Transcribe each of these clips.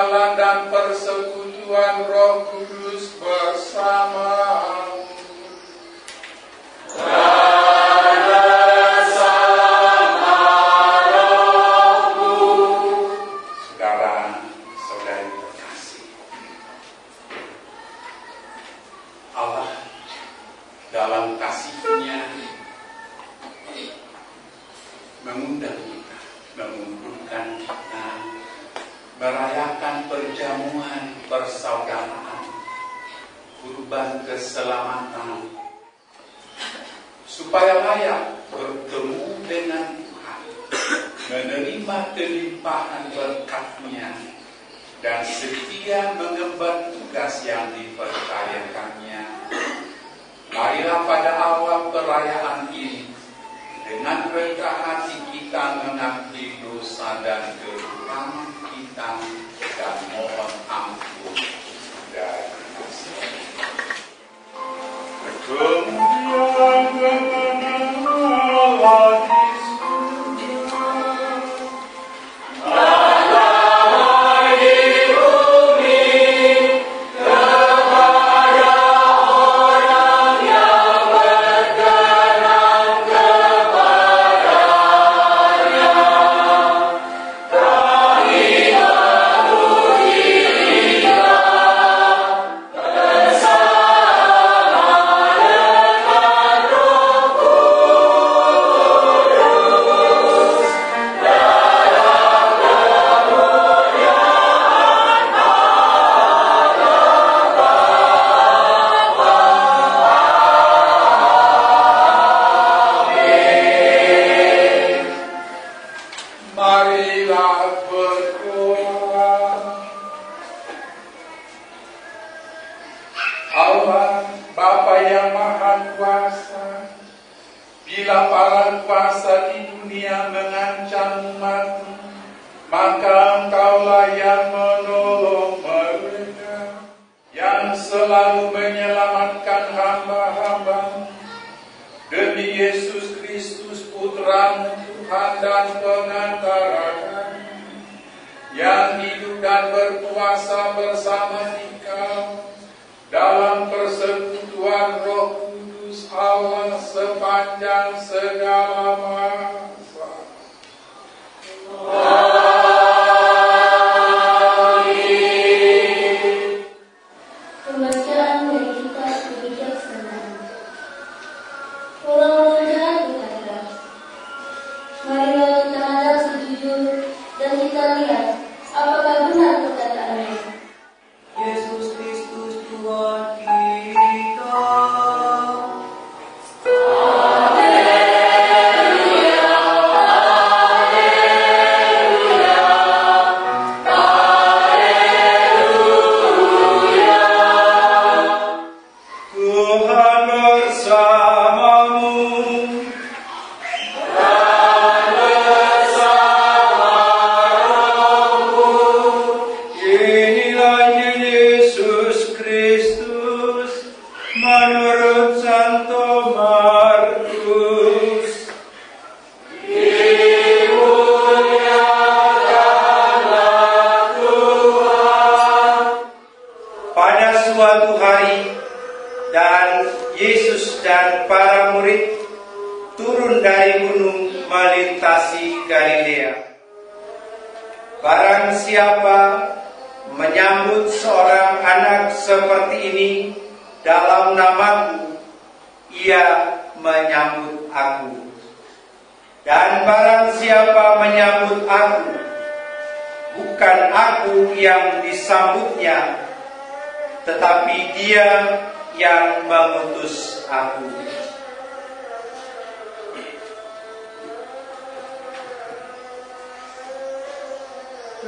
Allah dan persekutuan Roh Kudus bersamamu. Saudara-saudari terkasih, Allah dalam kasih-Nya mengundang kita, mengumpulkan kita, merayakan perjamuan persaudaraan, kurban keselamatan, supaya layak bertemu dengan Tuhan, menerima kelimpahan berkat-Nya, dan setia mengemban tugas yang dipercayakannya. Marilah pada awal perayaan ini, dengan rendah hati kita mengakui dosa dan kekurangan kita, dan mohon ampun dari dosa. Kemudian Allah di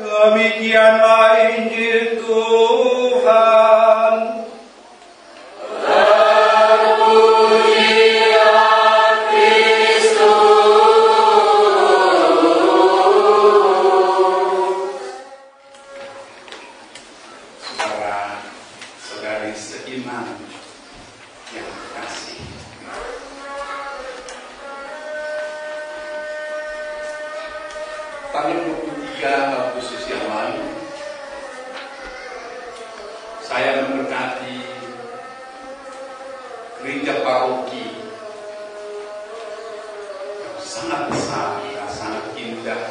Demikianlah Injil Tuhan. Terpujilah Kristus. Saudara-saudari seiman yang terkasih, tanggal 23 Agustus yang lalu, gereja paroki yang sangat besar dan sangat indah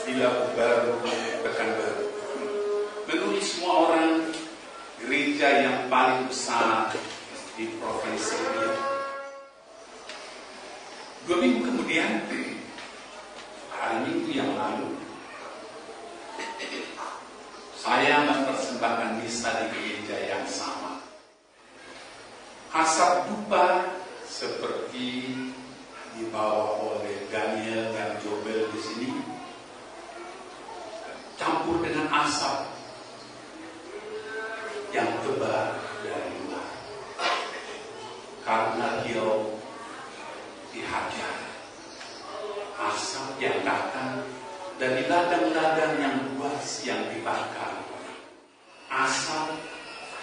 di Labu Baru, Pekanbaru. Menurut semua orang, gereja yang paling besar di provinsi ini. 2 minggu kemudian, hari Minggu yang lalu, saya mempersembahkan misa di gereja yang sama. Asap dupa seperti dibawa oleh Daniel dan Jobel di sini, campur dengan asap yang tebal dari luar, karena dia dihajar. Asap yang datang dari ladang-ladang yang luas yang dibakar. Asap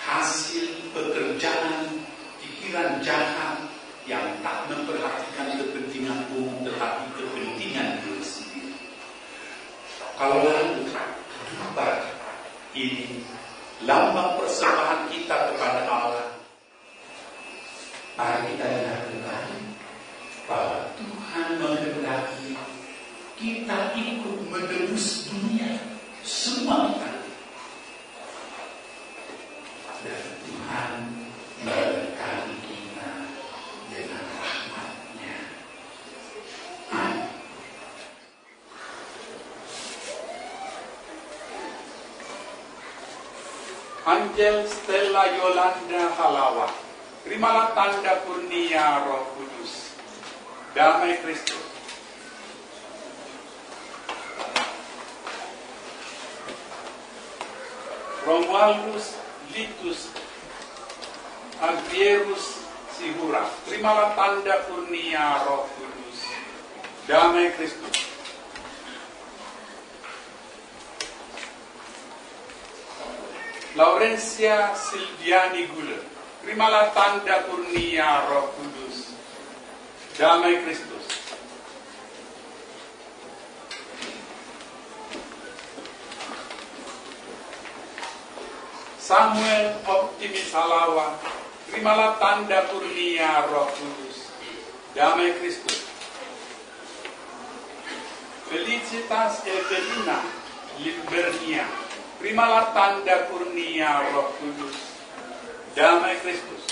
hasil pekerjaan pikiran jahat yang tak memperhatikan kepentingan umum tetapi kepentingan diri sendiri. Kalau lalu dupa ini lambang persembahan kita kepada Allah, mari kita dengarkan bahwa Tuhan menghendaki kita ikut menebus dunia, semua kita. Dan Tuhan memberkati kita dengan rahmat-Nya. Amin. Angel Stella Yolanda Halawa, terimalah tanda kurnia Roh Kudus. Damai Kristus. Romualdus Litus Agrierus Sihura, terimalah tanda kurnia Roh Kudus. Damai Kristus. Laurencia Silviani Gule, terimalah tanda kurnia Roh Kudus. Damai Kristus. Samuel Optimis Halawa, terimalah tanda kurnia Roh Kudus. Damai Kristus. Felicitas Evelina Libernia, terimalah tanda kurnia Roh Kudus. Damai Kristus.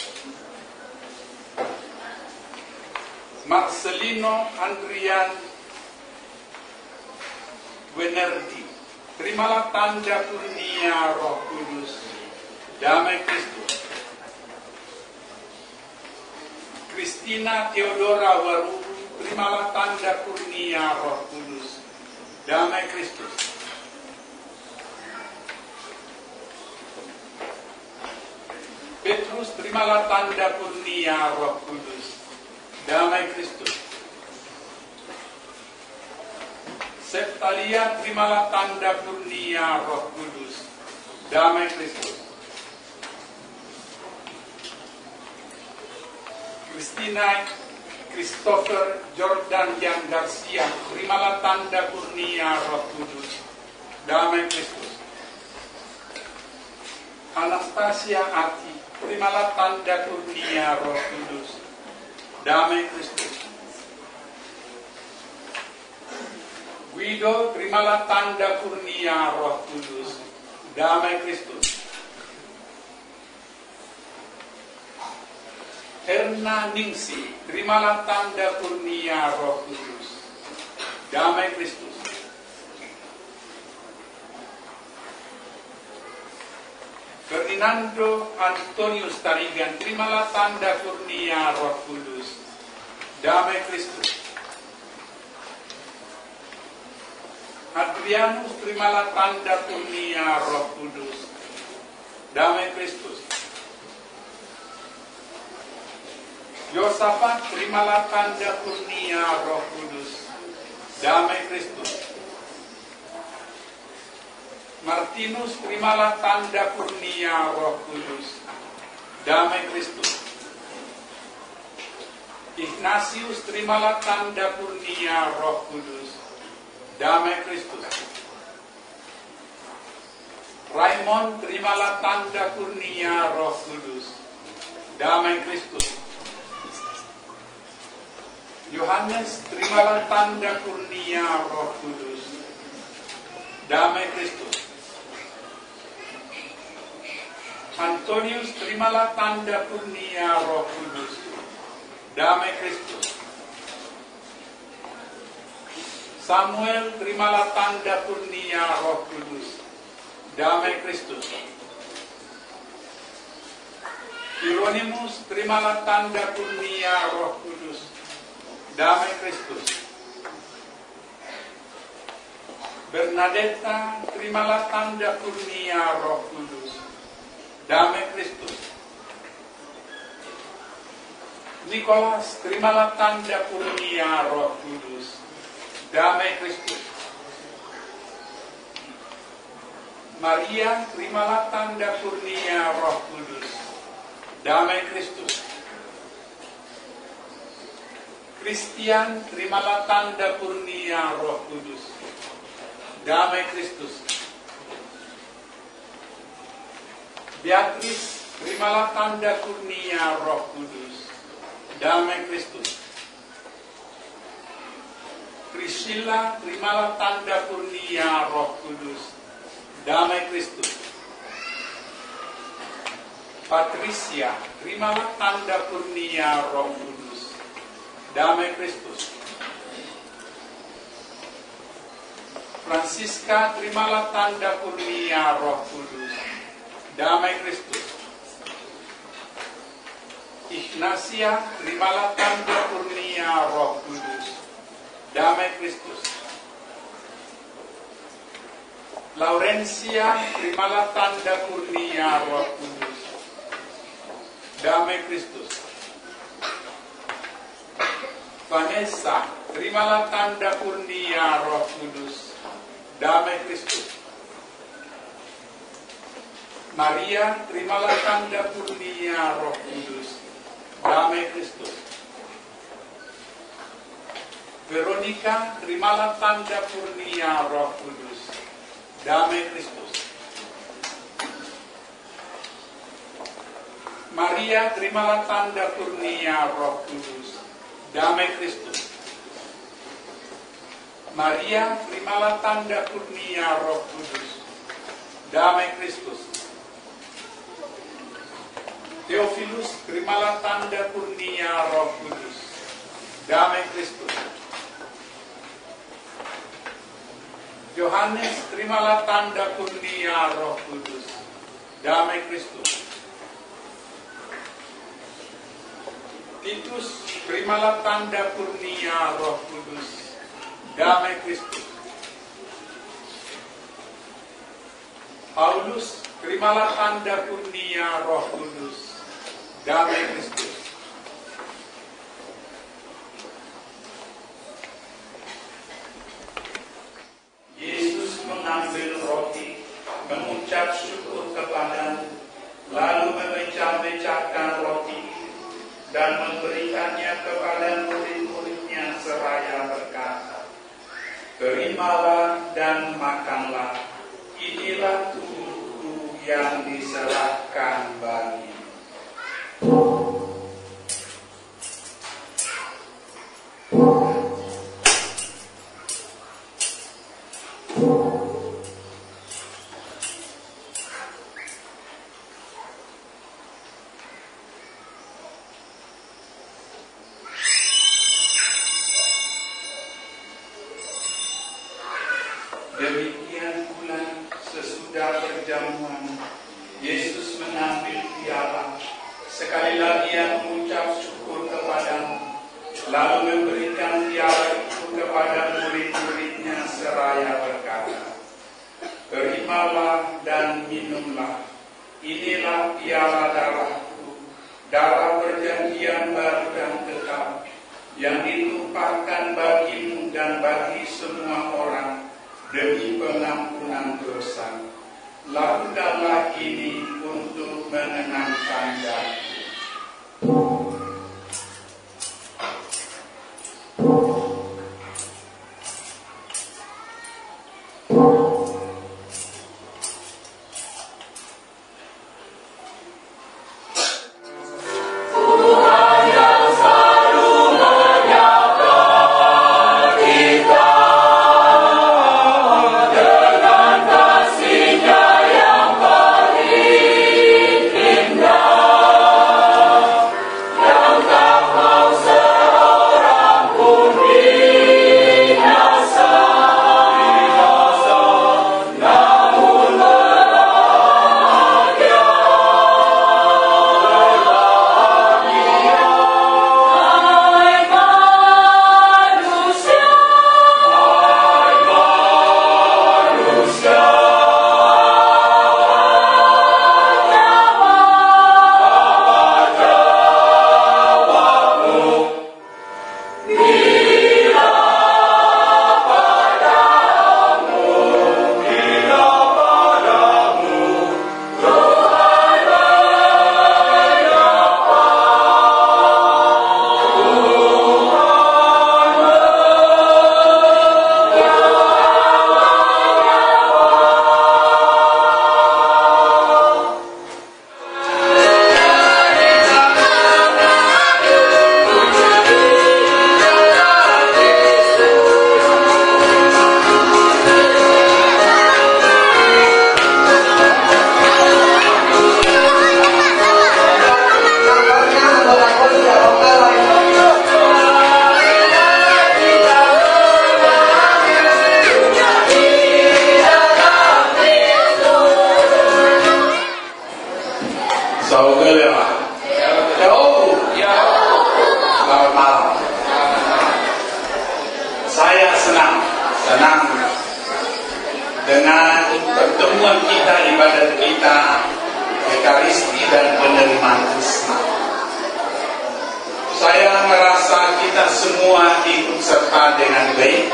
Marcelino Andrian Wenerdi, terimalah tanda kurnia Roh Kudus. Damai Kristus. Christina Theodora Waru, terimalah tanda kurnia Roh Kudus. Damai Kristus. Petrus, terimalah tanda kurnia Roh Kudus. Damai Kristus. Septalia, terimalah tanda kurnia Roh Kudus. Damai Kristus. Christina Christopher Jordan Jan Garcia, terimalah tanda kurnia Roh Kudus. Damai Kristus. Anastasia Ati, terimalah tanda kurnia Roh Kudus. Damai Kristus. Guido, terimalah tanda kurnia Roh Kudus. Damai Kristus. Erna Ningsi, terimalah tanda kurnia Roh Kudus. Damai Kristus. Ferdinando Antonius Tarigan, terimalah tanda kurnia Roh Kudus. Damai Kristus. Adrianus, terimalah tanda kurnia Roh Kudus. Damai Kristus. Yosafat, terimalah tanda kurnia Roh Kudus. Damai Kristus. Martinus, terimalah tanda kurnia Roh Kudus. Damai Kristus. Ignatius, terimalah tanda kurnia Roh Kudus. Damai Kristus. Raymond, terimalah tanda kurnia Roh Kudus. damai Kristus. Yohanes, terimalah tanda kurnia Roh Kudus, damai Kristus. Antonius, terimalah tanda kurnia Roh Kudus, damai Kristus. Samuel, terimalah tanda kurnia Roh Kudus, damai Kristus. Hieronymus, terimalah tanda kurnia Roh Kudus, damai Kristus. Bernadetta, terimalah tanda kurnia Roh Kudus, damai Kristus. Nikolas, terimalah tanda kurnia Roh Kudus, damai Kristus. Maria, terimalah tanda kurnia Roh Kudus, damai Kristus. Christian, terimalah tanda kurnia Roh Kudus, damai Kristus. Beatrice, terimalah tanda kurnia Roh Kudus, damai Kristus. Priscilla, terimalah tanda kurnia Roh Kudus, damai Kristus. Patricia, terimalah tanda kurnia Roh Kudus, damai Kristus. Francisca, terimalah tanda kurnia Roh Kudus, damai Kristus. Ignatia, terimalah tanda kurnia Roh Kudus, damai Kristus. Laurencia, terimalah tanda kurnia Roh Kudus, damai Kristus. Vanessa, terimalah tanda kurnia Roh Kudus, damai Kristus. Maria, terimalah tanda kurnia Roh Kudus, damai Kristus. Veronica, terimalah tanda kurnia Roh Kudus, damai Kristus. Maria, terimalah tanda kurnia Roh Kudus, damai Kristus. Maria, terimalah tanda kurnia Roh Kudus, damai Kristus. Theophilus, terimalah tanda kurnia Roh Kudus, damai Kristus. Yohanes, terimalah tanda kurnia Roh Kudus, damai Kristus. Titus, terimalah tanda kurnia Roh Kudus, damai Kristus. Paulus, terimalah tanda kurnia Roh Kudus, damai Kristus. Yesus mengambil roti, mengucap syukur kepada, lalu memecah-mecahkan roti dan memberikannya kepada murid-muridnya seraya berkata, "Terimalah dan makanlah, inilah tubuhku yang diserahkan bagimu." Demikian pula sesudah perjamuan, Yesus mengambil piala, sekali lagi Ia mengucap syukur kepadamu, lalu memberikan piala itu kepada murid-muridnya seraya berkata, "Terimalah dan minumlah, inilah piala darahku, darah perjanjian baru dan kekal, yang ditumpahkan bagimu dan bagi semua orang demi pengampunan dosa. Lakukanlah ini untuk mengenangkan aku." Selamat malam. Saya senang dengan pertemuan kita, ibadat kita, Ekaristi dan penerimaan Krisma. Saya merasa kita semua ikut serta dengan baik,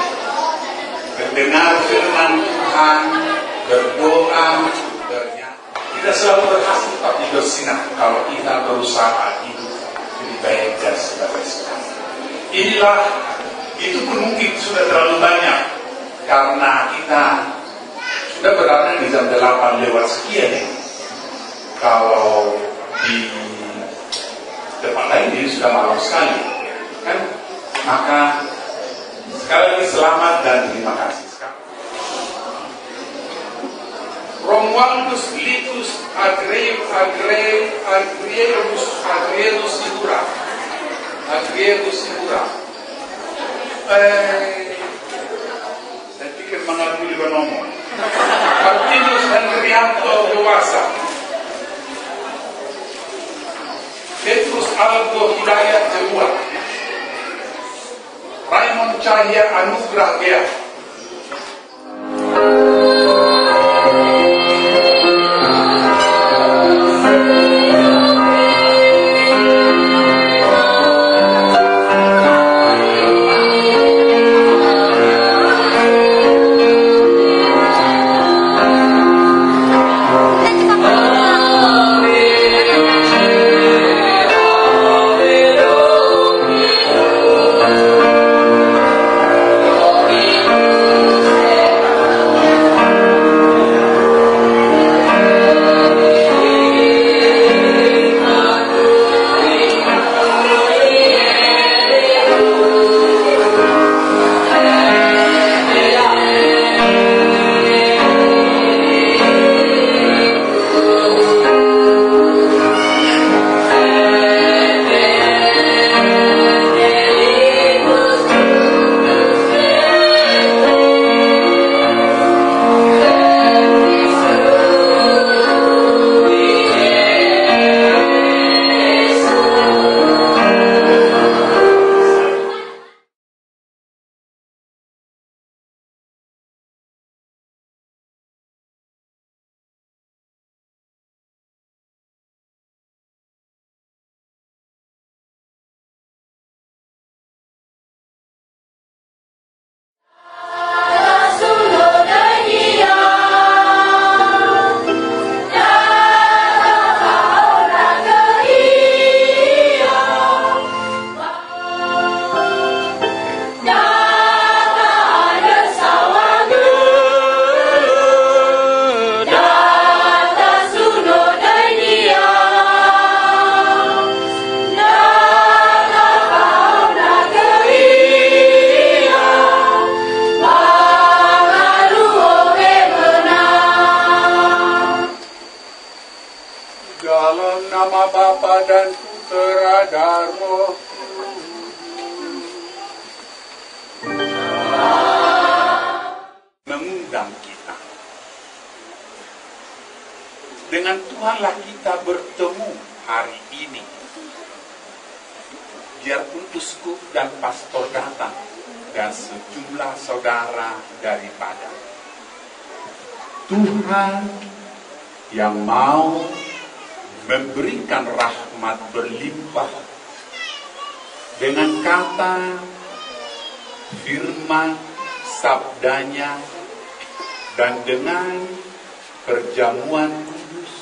mendengar firman Tuhan, berdoa, bernyanyi. Tidak selalu berhasil tapi bersinar kalau kita berusaha hidup lebih baik dan sebagainya. Inilah, itu pun mungkin sudah terlalu banyak karena kita sudah berada di jam 8 lewat sekian ya. Kalau di tempat lain ini sudah malam sekali kan, maka sekali lagi selamat dan terima kasih. Romualdus Litus Agrielus Sigura. Saya pikir mengakui Bonomo. Martinus Henrianto Dewasa. Petrus Aldo Hidayat Jeruat. Raymond Cahya Anugrah Gea. Mengundang kita. Dengan Tuhanlah kita bertemu hari ini. Biarpun uskup dan pastor datang dan sejumlah saudara daripada Tuhan yang mau memberikan rahmat berlimpah dengan kata, firman, sabdanya, dan dengan perjamuan kudus.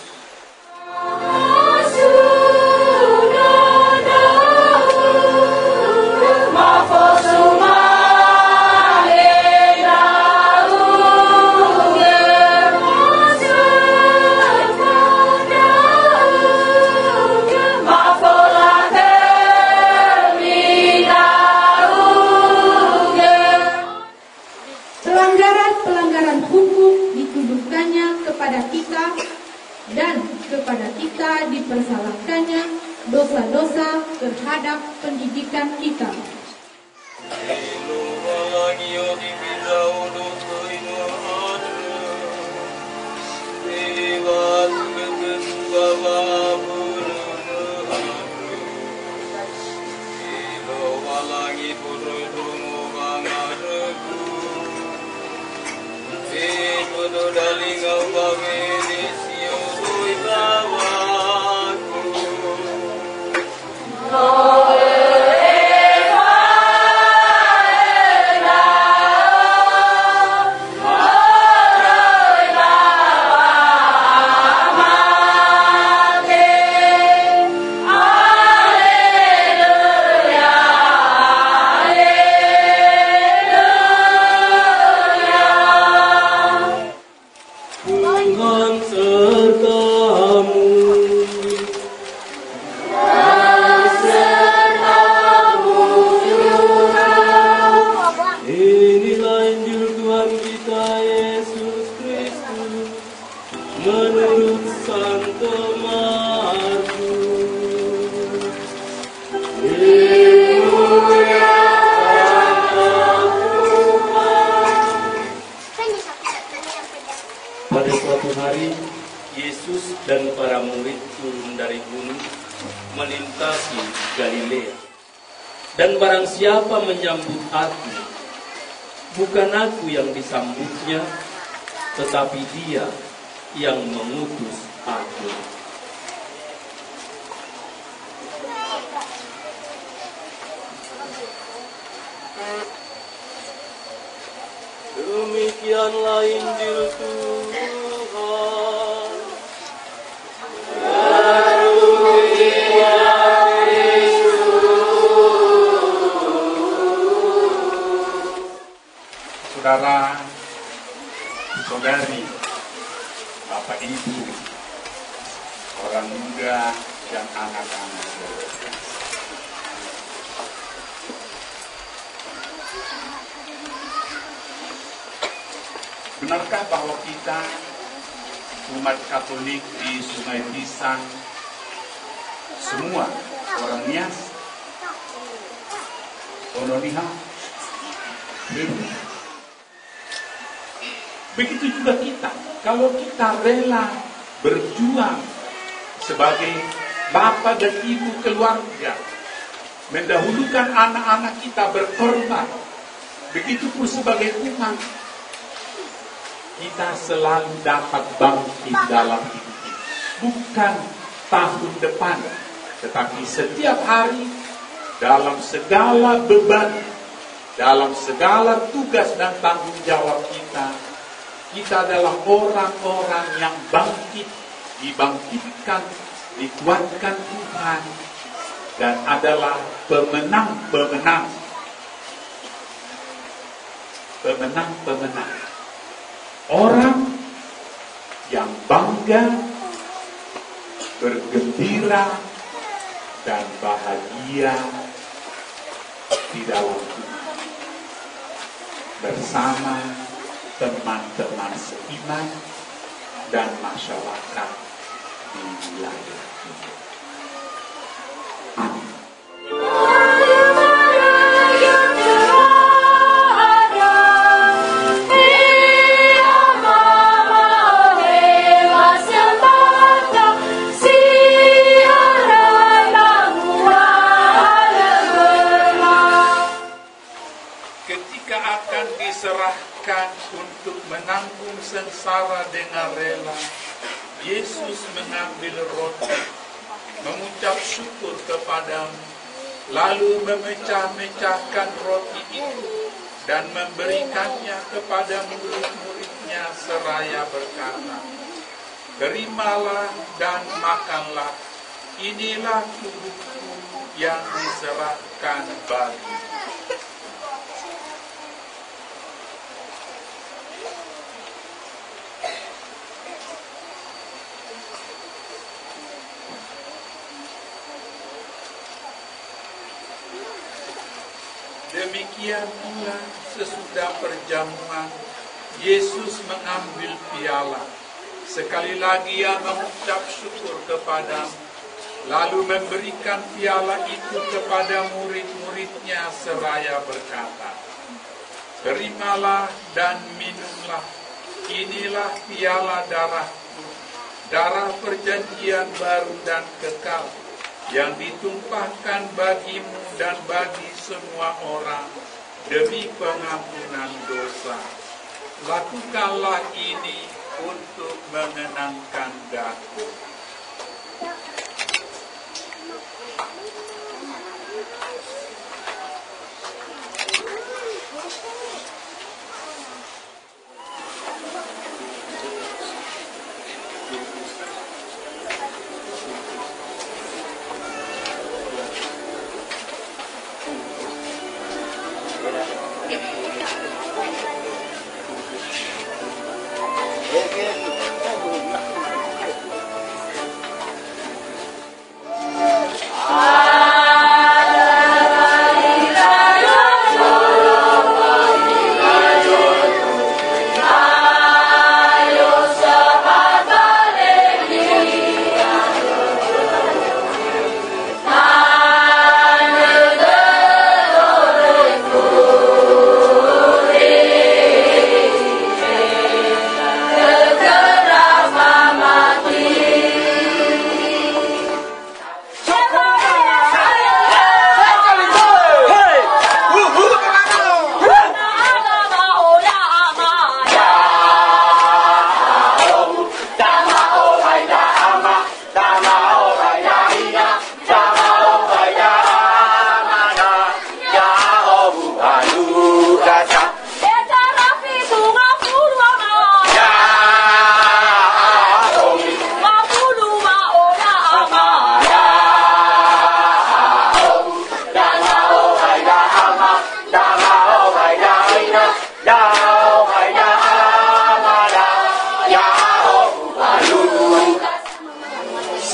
Pelanggaran hukum dituduhkannya kepada kita dan kepada kita dipersalahkannya dosa-dosa terhadap pendidikan kita. lagi purudumu mangareku Ikutu dalingau kami di siudui bawaku Pada suatu hari, Yesus dan para murid turun dari gunung melintasi Galilea. Dan barang siapa menyambut aku, bukan aku yang disambutnya, tetapi Dia yang mengutus aku. Demikianlah Injil Tuhan. Saudara, saudari, Bapak Ibu, orang muda dan anak-anak. Benarkah bahwa kita umat Katolik di Sungai Pisang semua orang Nias, Ononiha, begitu juga kita, kalau kita rela berjuang sebagai bapak dan ibu keluarga, mendahulukan anak-anak kita berkorban, begitu pun sebagai umat, kita selalu dapat bangkit dalam hidup. Bukan tahun depan, tetapi setiap hari, dalam segala beban, dalam segala tugas dan tanggung jawab kita, kita adalah orang-orang yang bangkit, dibangkitkan, dikuatkan Tuhan, dan adalah pemenang-pemenang. Pemenang-pemenang. Orang yang bangga, bergembira, dan bahagia di dalam Tuhan. Bersama teman-teman seiman dan masyarakat di wilayah ini. Amin. Diserahkan untuk menanggung sengsara dengan rela, Yesus mengambil roti, mengucap syukur kepadamu, lalu memecah-mecahkan roti itu dan memberikannya kepada murid-muridnya seraya berkata, "Terimalah dan makanlah, inilah tubuhku yang diserahkan bagimu." Demikian pula sesudah perjamuan, Yesus mengambil piala. Sekali lagi Ia mengucap syukur kepadamu, lalu memberikan piala itu kepada murid-muridnya seraya berkata, "Terimalah dan minumlah, inilah piala darahku, darah perjanjian baru dan kekal, yang ditumpahkan bagimu dan bagi semua orang demi pengampunan dosa. Lakukanlah ini untuk mengenangkan Daku.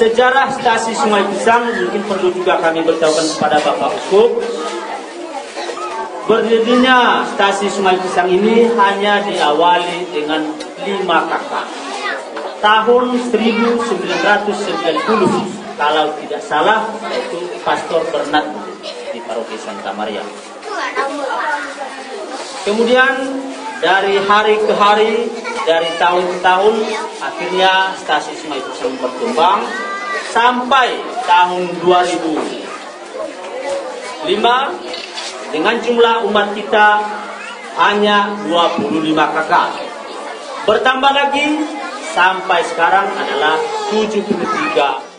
Sejarah stasi Sungai Pisang mungkin perlu juga kami beritahukan kepada Bapak Uskup. Berdirinya stasi Sungai Pisang ini hanya diawali dengan 5 kakak. Tahun 1990 kalau tidak salah, itu Pastor Bernard di Paroki Santa Maria. Kemudian dari hari ke hari, dari tahun ke tahun, akhirnya stasi Sungai Pisang berkembang sampai tahun 2005 dengan jumlah umat kita hanya 25 kakak. Bertambah lagi sampai sekarang adalah 73.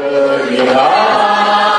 Hallelujah.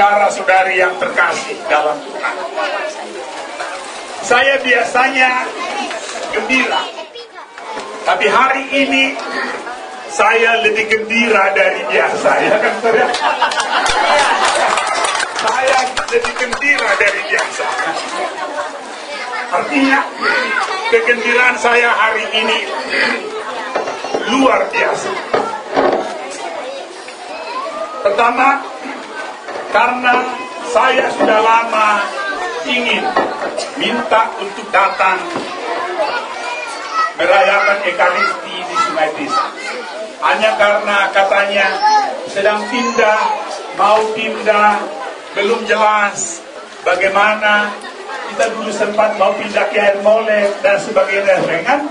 saudara-saudari yang terkasih dalam Tuhan. Saya biasanya gembira, tapi hari ini saya lebih gembira dari biasa, ya kan saudara? Saya lebih gembira dari biasa. Artinya kegembiraan saya hari ini luar biasa. Pertama, karena saya sudah lama ingin minta untuk datang merayakan Ekaristi di Sungai Desa. Hanya karena katanya sedang pindah, mau pindah, belum jelas bagaimana. Kita dulu sempat mau pindah ke Air Molek dan sebagainya, kan?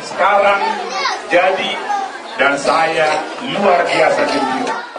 Sekarang jadi, dan saya luar biasa gembira.